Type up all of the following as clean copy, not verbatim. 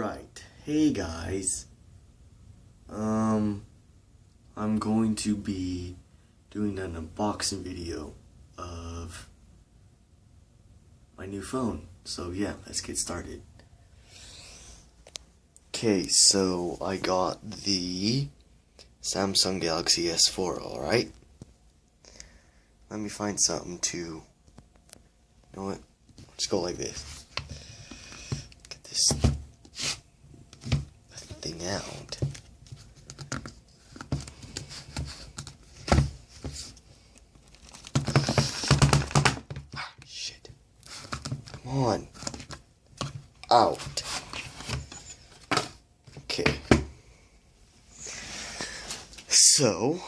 Alright, hey guys, I'm going to be doing an unboxing video of my new phone, so yeah, let's get started. Okay, so I got the Samsung Galaxy S4, alright? Let me find something to, you know what, let's go like this. Get this thing out. Shit. Come on. Out. Okay. So,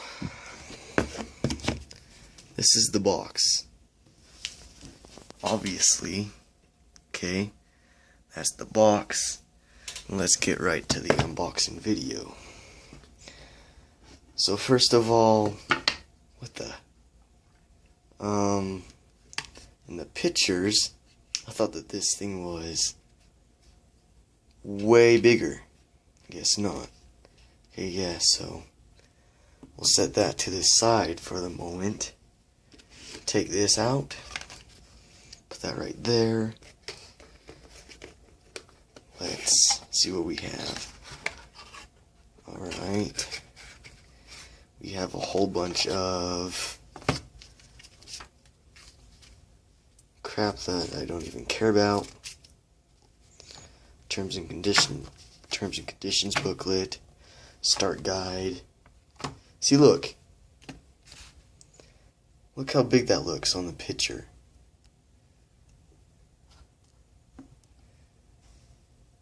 this is the box. Obviously. Okay. That's the box. Let's get right to the unboxing video. So first of all, what the? In the pictures, I thought that this thing was way bigger. Guess not. Okay, yeah, so we'll set that to the side for the moment. Take this out. Put that right there. Let's see what we have. Alright. We have a whole bunch of crap that I don't even care about. Terms and conditions booklet. Start guide. See, look. Look how big that looks on the picture.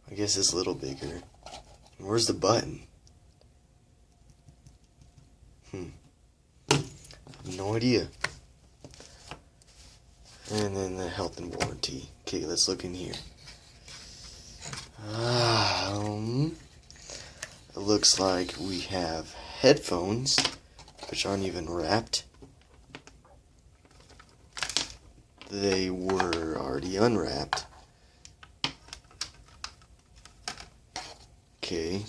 I guess it's a little bigger. Where's the button? I have no idea. And then the health and warranty. Okay, let's look in here. It looks like we have headphones, which aren't even wrapped. They were already unwrapped. Okay.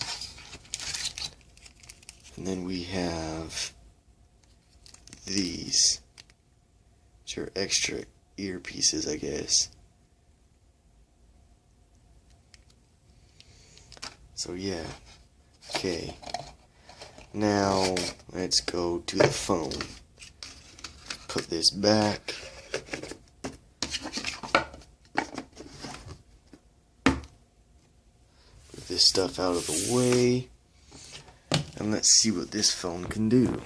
And then we have these, which are extra earpieces, I guess. So yeah. Okay. Now let's go to the phone. Put this back. This stuff out of the way, and let's see what this phone can do.